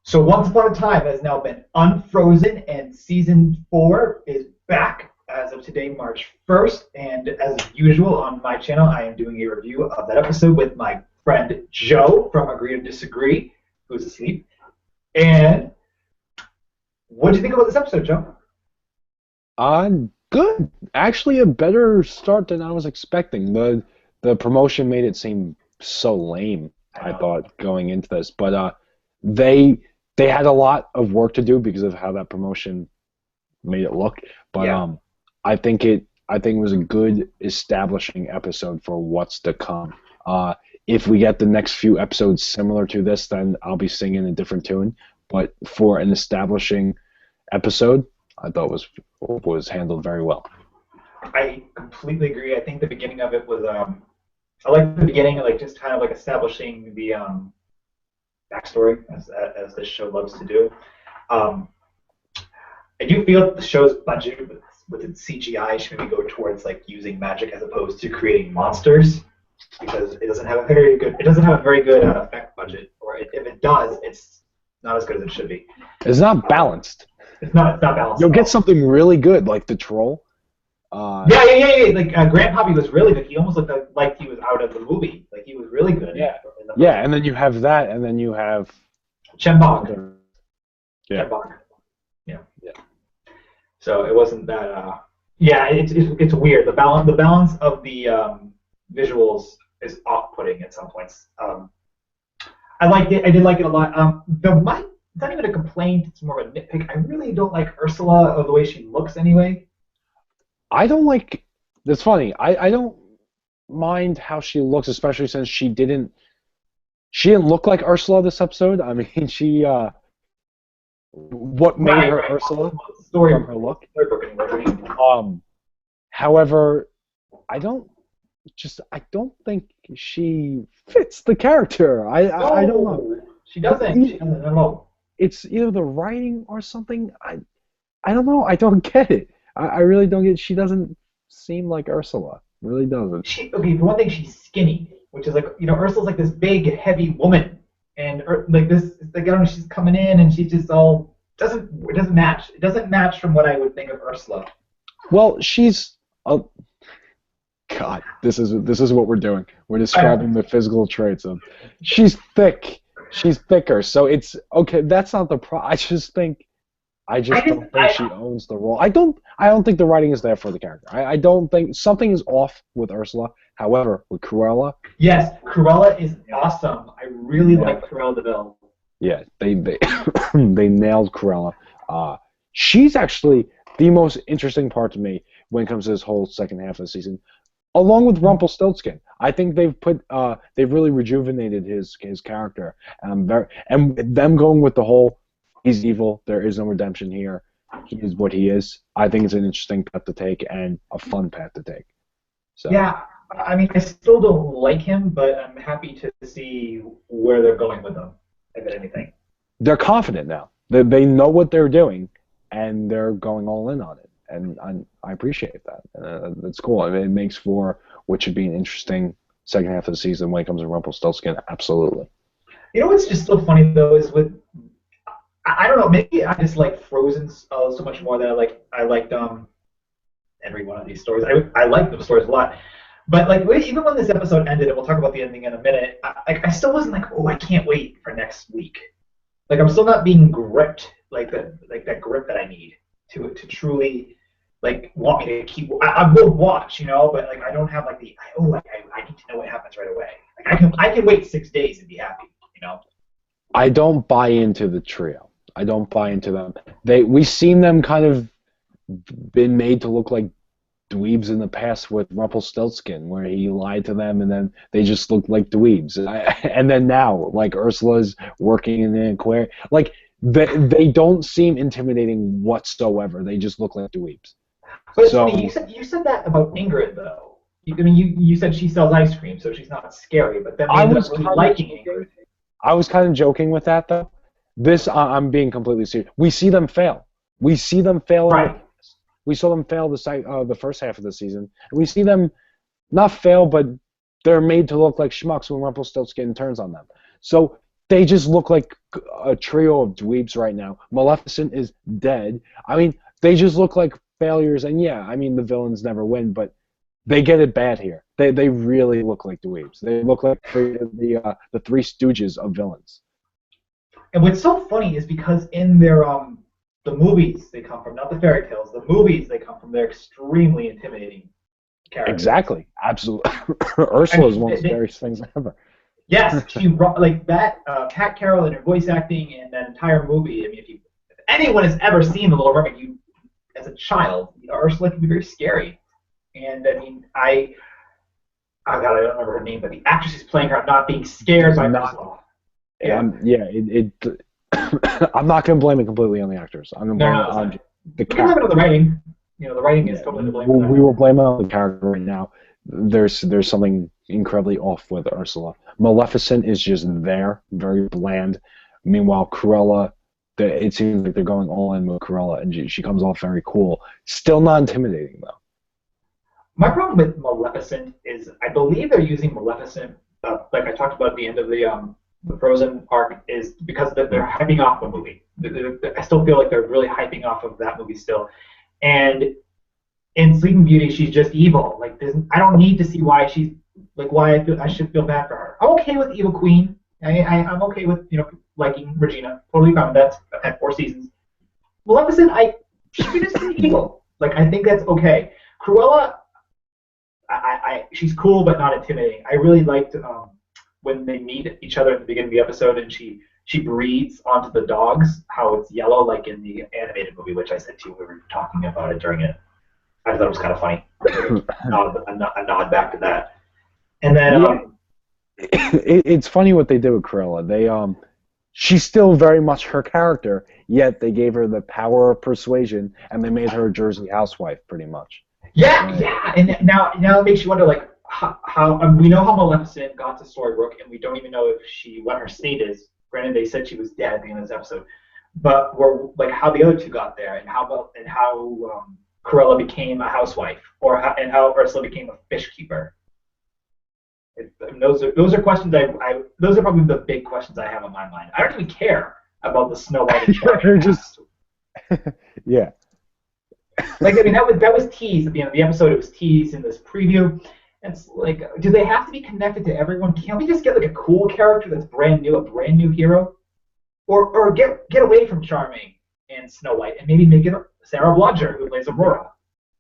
So Once Upon a Time has now been unfrozen, and season 4 is back as of today, March 1st. And as usual on my channel, I am doing a review of that episode with my friend Joe from Agree to Disagree, who's asleep. And what do you think about this episode, Joe? Good. Actually, a better start than I was expecting. The promotion made it seem so lame, I I know. thought, going into this. But they they had a lot of work to do because of how that promotion made it look. But Yeah. I think it was a good establishing episode for what's to come. If we get the next few episodes similar to this, then I'll be singing a different tune. But for an establishing episode, I thought was handled very well. I completely agree. I think the beginning of it was I like the beginning, like just kind of like establishing the backstory as this show loves to do. Um, I do feel that the show's budget with its CGI should maybe go towards like using magic as opposed to creating monsters because it doesn't have a very good effect budget, or if it does, it's not as good as it should be. It's not balanced. It's not balanced You'll at get all. something really good like the troll. Uh, Yeah. Like Grandpappy was really good. He almost looked like he was out of the movie. Like he was really good. yeah, In the yeah, and then you have that, and then you have Chembok. other. Yeah, Chembok. Yeah. yeah. So it wasn't that. Yeah, it's weird. The balance of the visuals is off-putting at some points. I liked it. I did like it a lot. It's not even a complaint. It's more of a nitpick. I really don't like Ursula or the way she looks anyway. I don't like. It's funny. I don't mind how she looks, especially since she didn't look like Ursula this episode. I mean, what made her Right. Ursula Story, from her look. storybook. However, I don't I don't think she fits the character. I don't know. No, she doesn't. She doesn't at all. It's either the writing or something. I don't know. I don't get it. I really don't get it. She doesn't seem like Ursula. Really doesn't. Okay, for one thing, she's skinny, which is like Ursula's like this big, heavy woman, and like this, like I don't know, she's coming in and she's just all it doesn't match. It doesn't match from what I would think of Ursula. Well, she's a God. This is what we're doing. We're describing the physical traits of. She's thick. She's thicker. So it's okay. That's not the pro. I just don't think she owns the role. I don't think the writing is there for the character. I don't think something is off with Ursula. However, with Cruella, Yes, Cruella is awesome. I really Yeah. like Cruella Deville. yeah, they they nailed Cruella. She's actually the most interesting part to me when it comes to this whole second half of the season, along with Rumpelstiltskin. I think they've really rejuvenated his character, and them going with the whole he's evil, there is no redemption here, he is what he is. I think it's an interesting path to take and a fun path to take. So Yeah, I mean, I still don't like him, but I'm happy to see where they're going with him, if anything. they're confident now. They know what they're doing, and they're going all in on it, and I appreciate that. That's cool. I mean, it makes for what should be an interesting second half of the season when it comes to Rumpelstiltskin. Absolutely. You know what's just so funny though is with I don't know, maybe I just like Frozen so much more that I liked every one of these stories. I like those stories a lot. But like even when this episode ended, and we'll talk about the ending in a minute, I still wasn't like, oh, I can't wait for next week. Like I'm still not being gripped like that grip that I need to truly like want me to keep. I will watch, but like I don't have like I need to know what happens right away. Like I can wait 6 days and be happy. I don't buy into the trio. I don't buy into them. We've seen them kind of been made to look like dweebs in the past with Rumpelstiltskin, where he lied to them and then they just looked like dweebs. And then now, like Ursula's working in the aquarium, like they don't seem intimidating whatsoever. They just look like dweebs. But it's So funny, you said that about Ingrid though. I mean, you said she sells ice cream, so she's not scary. But then we I ended was up really kind of liking joking. Ingrid. I was kind of joking with that though. I'm being completely serious. We see them fail. We see them fail. Right. We saw them fail the first half of the season. And we see them not fail, but they're made to look like schmucks when Rumpelstiltskin turns on them. So they just look like a trio of dweebs right now. Maleficent is dead. I mean, they just look like failures. And yeah, I mean, the villains never win, but they get it bad here. They really look like dweebs. They look like the Three Stooges of villains. And what's so funny is because in their the movies they come from, not the fairy tales, the movies they come from, they're extremely intimidating characters. Exactly, absolutely. Ursula is one of the scariest things ever. Yes, she like that. Cat Carroll and her voice acting and that entire movie. I mean, if anyone has ever seen The Little Mermaid, you as a child, Ursula can be very scary. And I mean, oh God, I don't remember her name, but the actress who's playing her, I'm not being scared by Ursula. I'm not going to blame it completely on the actors. I'm going to blame it on the character. We can blame it on the writing. You know, the writing is totally to blame. We will blame it on the character right now. There's something incredibly off with Ursula. Maleficent is just there, very bland. Meanwhile, Cruella, it seems like they're going all in with Cruella, and she comes off very cool. Still not intimidating, though. My problem with Maleficent is I believe they're using Maleficent, like I talked about at the end of the Frozen arc, is because they're hyping off the movie. I still feel like they're really hyping off of that movie still. And in Sleeping Beauty, she's just evil. Like, I don't need to see why she's like why I should feel bad for her. I'm okay with Evil Queen. I'm okay with liking Regina. Totally fine. That's at 4 seasons. Maleficent, she can just be evil. Like, I think that's okay. Cruella, she's cool but not intimidating. I really liked when they meet each other at the beginning of the episode and she breathes onto the dogs, how it's yellow like in the animated movie, which I said to you when we were talking about it during it. I thought it was kind of funny. A nod back to that. And then it's funny what they did with Cruella. She's still very much her character, yet they gave her the power of persuasion and they made her a Jersey housewife pretty much. Yeah. And now it makes you wonder, like, how we know how Maleficent got to Storybrooke, and we don't even know if what her state is. Granted, they said she was dead at the end of this episode, but we're like how the other two got there, and how Cruella became a housewife, and how Ursula became a fish keeper. Those are questions those are probably the big questions I have on my mind. I don't even care about the Snow White and Charming. Just yeah. Like, I mean, that was teased at the end of the episode. It was teased in this preview. It's like, do they have to be connected to everyone? Can't we just get like a cool character that's brand new, a brand new hero, or get away from Charming and Snow White and maybe make it Sarah Blodger who plays Aurora?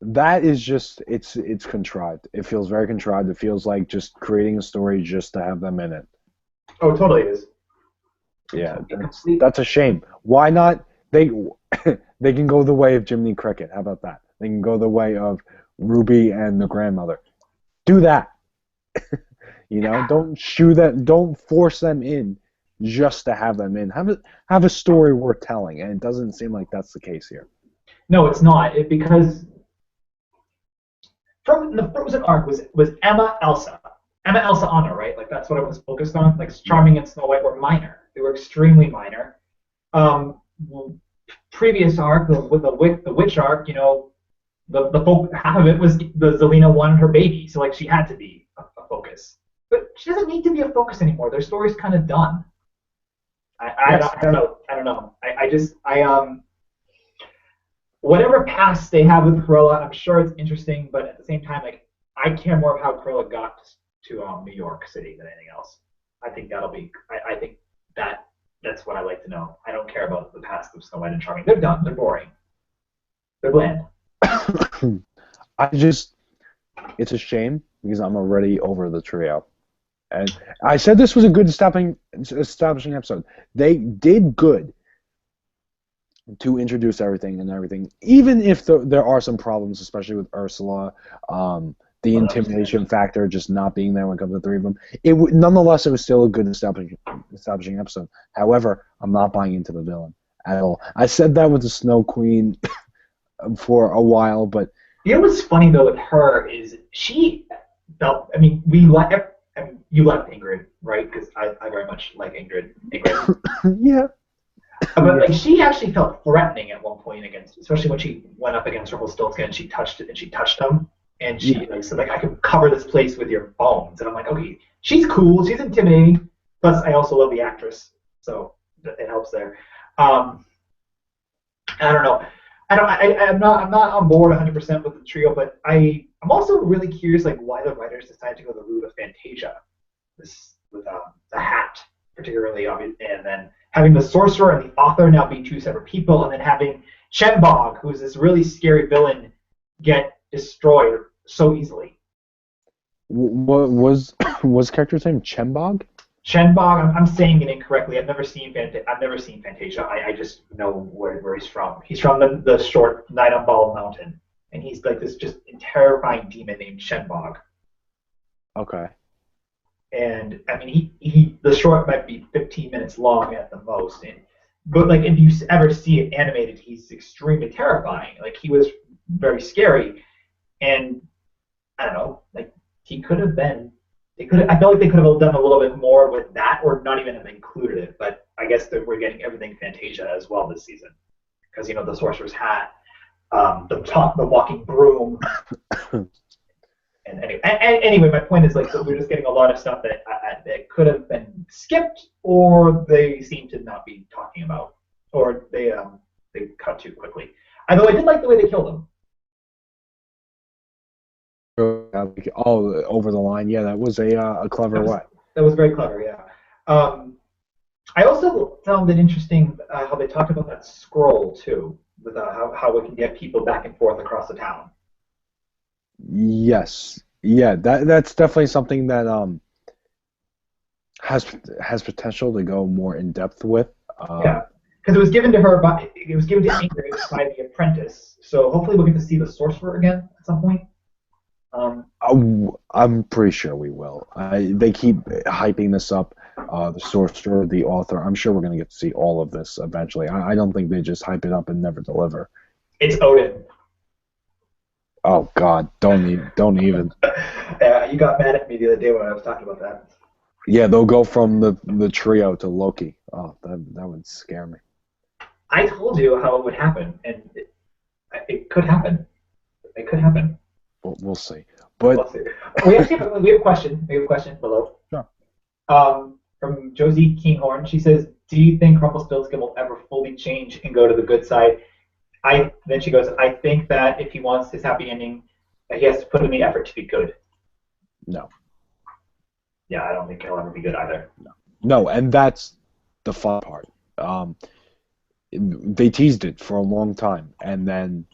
That is just it's contrived. It feels very contrived. It feels like just creating a story just to have them in it. Oh, it totally is. Yeah, that's a shame. Why not? They can go the way of Jiminy Cricket. How about that? They can go the way of Ruby and the grandmother. Do that. Don't force them in just to have them in. Have a story worth telling, and it doesn't seem like that's the case here. No, it's not. Because from the Frozen arc was Emma Elsa Anna, right? Like, that's what it was focused on. Like, Charming and Snow White were minor. They were extremely minor. Previous arc, with the witch arc, the half of it was the Zelena wanted her baby, so like she had to be a focus. But she doesn't need to be a focus anymore. Their story's kind of done. I don't know. Whatever past they have with Cruella, I'm sure it's interesting, but at the same time, like, I care more of how Cruella got to New York City than anything else. I think I think that's what I like to know. I don't care about the past of Snow White and Charming. They're done. They're boring. They're bland. It's a shame because I'm already over the trio. And I said this was a good establishing episode. They did good to introduce everything, even if there are some problems, especially with Ursula, the intimidation factor just not being there when it comes to the three of them. Nonetheless, it was still a good establishing episode. However, I'm not buying into the villain at all. I said that with the Snow Queen for a while, but you know what's funny though with her is she felt. I mean, you left Ingrid, right? Because I very much like Ingrid. Yeah. But like, she actually felt threatening at one point especially when she went up against Rumpelstiltskin and she touched him. And she said, like, I could cover this place with your bones. And I'm like, okay, she's cool. She's intimidating. Plus, I also love the actress. so it helps there. Um, I don't know. I'm not on board 100% with the trio, but I'm also really curious like why the writers decided to go the route of Fantasia, this with the hat particularly, and then having the sorcerer and the author now be two separate people, and then having Chenbog, who's this really scary villain, get destroyed so easily. What was character's name Chembog? Chenbog, I'm saying it incorrectly. I've never seen Fantasia. I just know where he's from. He's from the short Night on Bald Mountain, and he's like this just terrifying demon named Chenbog. Okay. And I mean, the short might be 15 minutes long at the most, but like if you ever see it animated, he's extremely terrifying. Like he was very scary, and I don't know, like he could have been. I feel like they could have done a little bit more with that, or not even have included it. But I guess that we're getting everything Fantasia as well this season, because the sorcerer's hat, the walking broom. And anyway, my point is like we're just getting a lot of stuff that could have been skipped, or they seem to not be talking about, or they cut too quickly. Although I did like the way they killed him. Oh, over the line. Yeah, that was a clever way. That was very clever. Yeah. I also found it interesting how they talked about that scroll too, with how we can get people back and forth across the town. Yes. Yeah, that's definitely something that has potential to go more in depth with. Yeah, because it was given to her it was given to Ingrid by the apprentice. So hopefully we'll get to see the sorcerer again at some point. I'm pretty sure we will. They keep hyping this up. The sorcerer, the author. I'm sure we're going to get to see all of this eventually. I don't think they just hype it up and never deliver. It's Odin. Oh God, don't even. Yeah, you got mad at me the other day when I was talking about that. Yeah, they'll go from the trio to Loki. Oh, that would scare me. I told you how it would happen, and it could happen. It could happen. We'll see. But we'll see. We have a question. We have a question below. Sure. From Josie Kinghorn, she says, "Do you think Rumpelstiltskin will ever fully change and go to the good side?" Then she goes, "I think that if he wants his happy ending, that he has to put in the effort to be good." No. Yeah, I don't think he'll ever be good either. No, and that's the fun part. They teased it for a long time, and then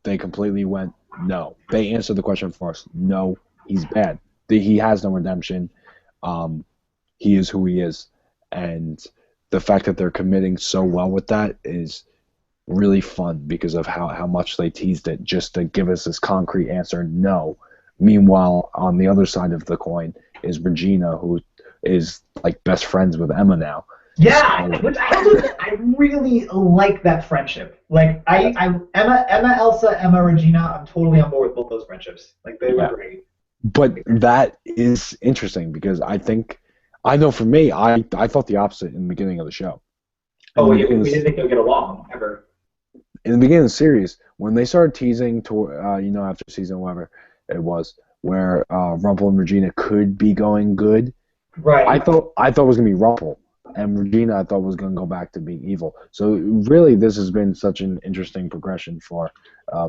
they completely went, no. They answered the question for us. No, he's bad. He has no redemption. He is who he is. And the fact that they're committing so well with that is really fun because of how much they teased it just to give us this concrete answer, no. Meanwhile, on the other side of the coin is Regina, who is like best friends with Emma now. Yeah, so, which I really like that friendship. Like Emma, Elsa, Emma, Regina, I'm totally on board with both those friendships. Like they were great. But that is interesting because I know for me, I thought the opposite in the beginning of the show. Oh, we didn't think they would get along ever. In the beginning of the series, when they started teasing after season whatever it was, where Rumple and Regina could be going good, right? I thought it was gonna be Rumple, and Regina I thought was gonna go back to being evil. So really, this has been such an interesting progression for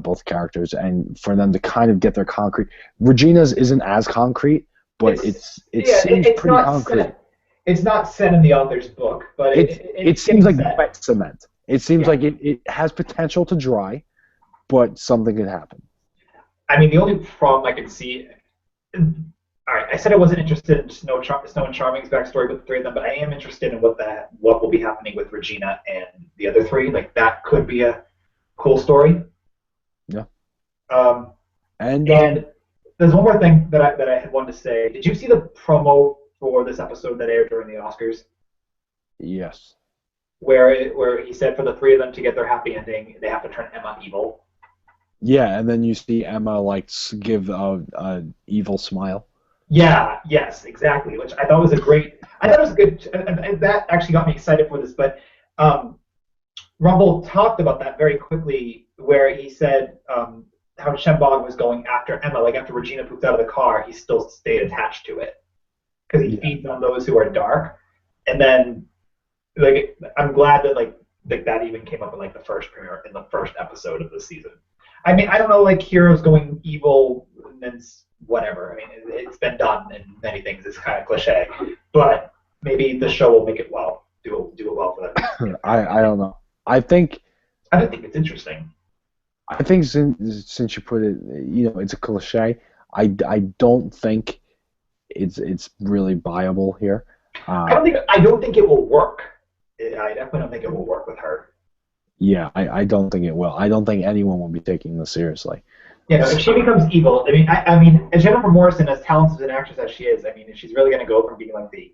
both characters, and for them to kind of get their concrete. Regina's isn't as concrete, but it seems pretty concrete. It's not set in the author's book, but it seems like wet cement. It seems like it has potential to dry, but something could happen. I mean, the only problem I can see. All right, I said I wasn't interested in Snow and Charming's backstory with the three of them, but I am interested in what will be happening with Regina and the other three. Like that could be a cool story. Yeah. And there's one more thing that I had wanted to say. Did you see the promo for this episode that aired during the Oscars? Yes. Where he said for the three of them to get their happy ending, they have to turn Emma evil. Yeah, and then you see Emma give a evil smile. Yeah. Yes. Exactly. Which I thought was good. And that actually got me excited for this. But Rumble talked about that very quickly, where he said how Chembog was going after Emma, like after Regina pooped out of the car, he still stayed attached to it because he feeds on those who are dark, and then like I'm glad that like that even came up in like the first premiere in the first episode of the season. I mean, I don't know, like heroes going evil and then whatever. I mean, it's been done in many things. It's kind of cliche, but maybe the show will make it well. Do it well for them. I don't know. I think I don't think it's interesting. I think since you put it, it's a cliche. I don't think it's really viable here. I don't think it will work. I definitely don't think it will work with her. Yeah, I don't think it will. I don't think anyone will be taking this seriously. You know, if she becomes evil, I mean, as Jennifer Morrison, as talented an actress as she is, I mean, if she's really going to go from being like the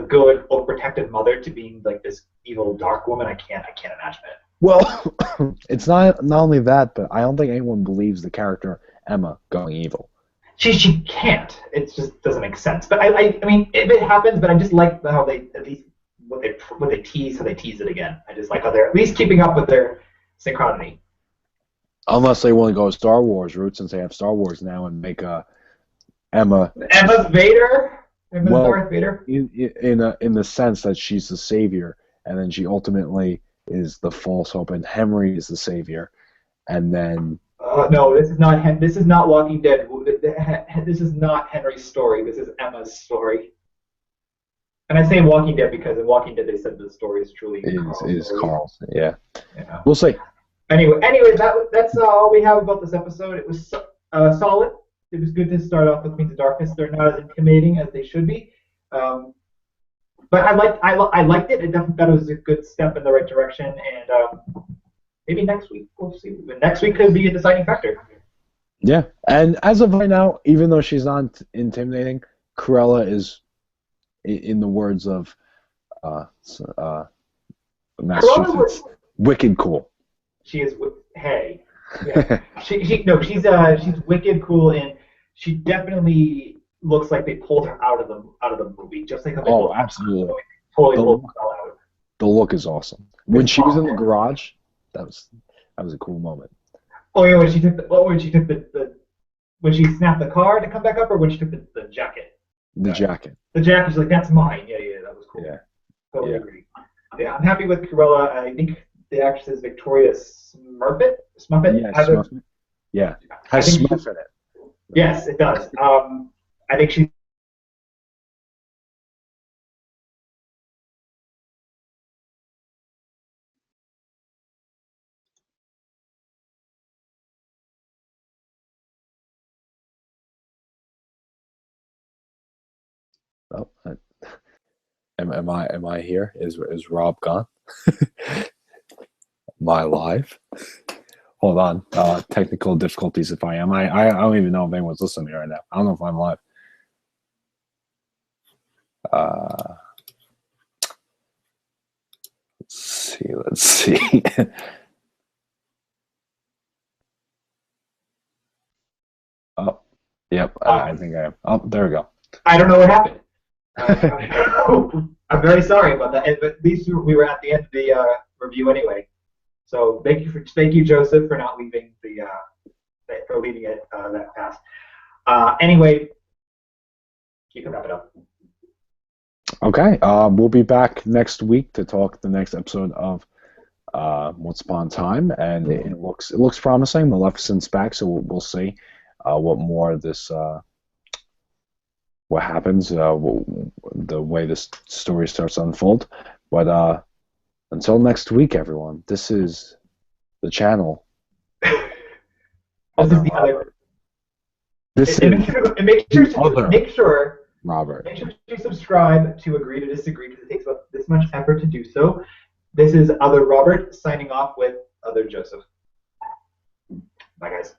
good overprotective mother to being like this evil dark woman, I can't imagine it. Well, it's not only that, but I don't think anyone believes the character Emma going evil. She can't. It just doesn't make sense. But I mean, if it happens, but I just like how they at least what they tease it again. I just like how they're at least keeping up with their synchronity. Unless they want to go Star Wars route, since they have Star Wars now, and make Emma's Vader. Emma's well, Darth Vader. In the sense that she's the savior, and then she ultimately is the false hope, and Henry is the savior, and then. No, this is not Walking Dead. This is not Henry's story. This is Emma's story. And I say Walking Dead because in Walking Dead they said the story is truly Carl's. Yeah. Yeah. We'll see. Anyway, that's all we have about this episode. It was solid. It was good to start off with Queens of Darkness. They're not as intimidating as they should be, but I liked it. I definitely thought it was a good step in the right direction. And maybe next week we'll see. Next week could be a deciding factor. Yeah, and as of right now, even though she's not intimidating, Cruella is, in the words of Massachusetts, wicked cool. She is. Hey, yeah. she's wicked cool, and she definitely looks like they pulled her out of the movie, just like how they pulled absolutely. Her. Totally pulled her out. The look is awesome. When she was in the garage, that was a cool moment. Oh yeah, when she snapped the car to come back up, or when she took the jacket. The jacket. The jacket. She's like, that's mine. Yeah, that was cool. Yeah. Totally agree. Yeah, I'm happy with Cruella. I think the actress is Victoria Smuffet. Yeah, Smuffet. Yeah. Has Smuff in it. Yes, it does. I think she. Oh, am I here? Is Rob gone? Am I live? Hold on. Technical difficulties. If I am, I don't even know if anyone's listening right now. I don't know if I'm live. Let's see. Oh, yep. I think I am. Oh, there we go. I don't know what happened. I'm very sorry about that. But at least we were at the end of the review anyway. So thank you, Joseph, for not leaving leaving it that fast. Anyway, you can wrap it up. Okay. We'll be back next week to talk the next episode of Once Upon a Time, and it looks promising. Maleficent's back, so we'll see what more of this. What happens, the way this story starts to unfold. But until next week, everyone, this is the channel. This is the other. This is Make sure Robert. Make sure to subscribe to Agree to Disagree because it takes about this much effort to do so. This is Other Robert signing off with Other Joseph. Bye, guys.